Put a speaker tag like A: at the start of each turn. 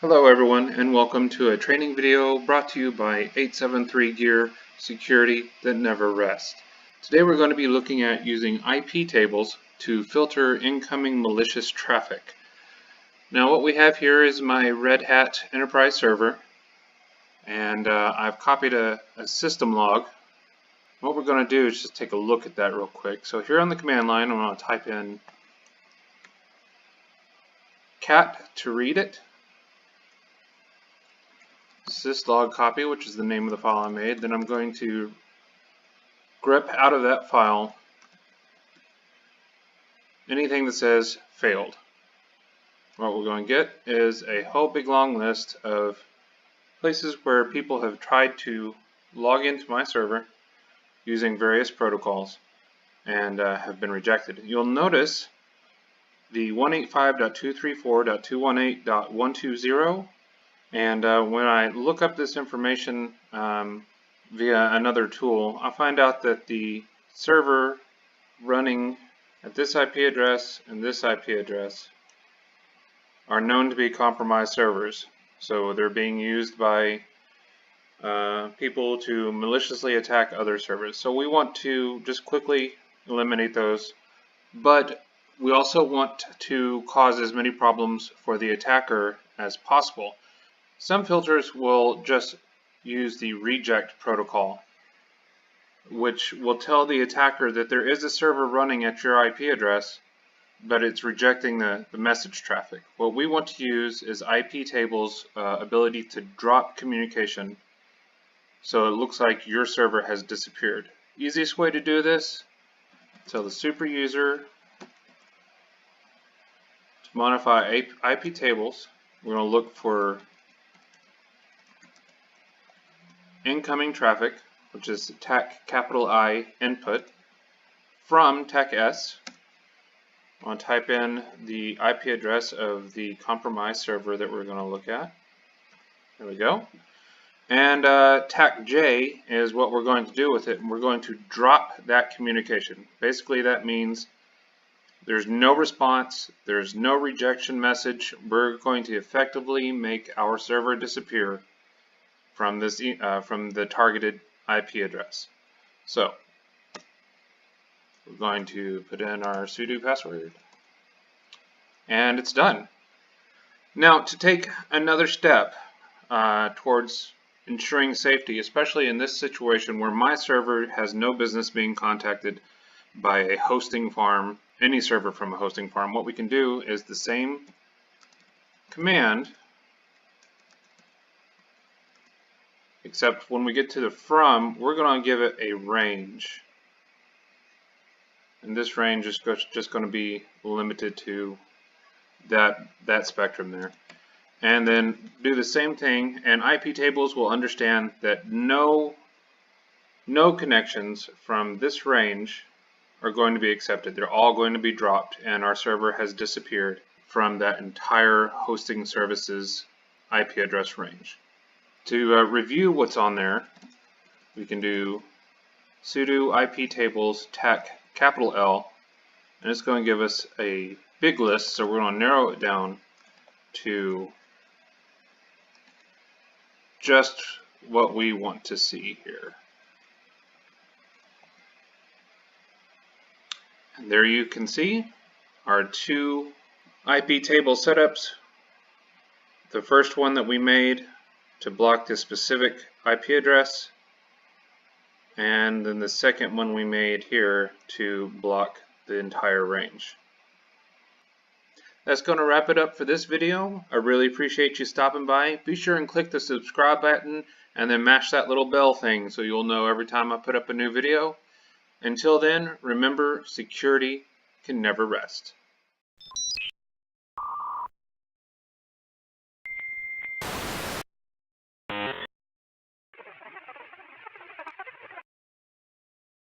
A: Hello everyone, and welcome to a training video brought to you by 873 Gear Security That Never Rests. Today we're going to be looking at using IP tables to filter incoming malicious traffic. Now what we have here is my RedHat Enterprise server, and I've copied a system log. What we're going to do is just take a look at that real quick. So here on the command line I'm going to type in cat to read it. Syslog copy, which is the name of the file I made. Then I'm going to grep out of that file anything that says failed. What we're going to get is a whole big long list of places where people have tried to log into my server using various protocols and have been rejected. You'll notice the 185.234.218.120, and when I look up this information via another tool, I find out that the server running at this IP address and this IP address are known to be compromised servers. So they're being used by people to maliciously attack other servers. So we want to just quickly eliminate those, but we also want to cause as many problems for the attacker as possible. Some filters will just use the reject protocol, which will tell the attacker that there is a server running at your IP address, but it's rejecting the message traffic. What we want to use is IP tables' ability to drop communication, so it looks like your server has disappeared. Easiest way to do this, tell the super user to modify IP tables. We're going to look for incoming traffic, which is TAC capital I input, from TAC S. I want to type in the IP address of the compromised server that we're going to look at. There we go. And TAC J is what we're going to do with it, and we're going to drop that communication. Basically that means there's no response, there's no rejection message. We're going to effectively make our server disappear from this from the targeted IP address. So we're going to put in our sudo password, and it's done. Now to take another step towards ensuring safety, especially in this situation where my server has no business being contacted by a hosting farm, any server from a hosting farm, what we can do is the same command, except when we get to the from, we're going to give it a range. And this range is just going to be limited to that spectrum there. And then do the same thing, and IP tables will understand that no connections from this range are going to be accepted. They're all going to be dropped, and our server has disappeared from that entire hosting services IP address range. To review what's on there, we can do sudo IP tables TAC capital L, and it's going to give us a big list, so we're going to narrow it down to just what we want to see here. And there you can see our two IP table setups. The first one that we made to block this specific IP address, and then the second one we made here to block the entire range. That's going to wrap it up for this video. I really appreciate you stopping by. Be sure and click the subscribe button and then mash that little bell thing so you'll know every time I put up a new video. Until then, remember, security can never rest.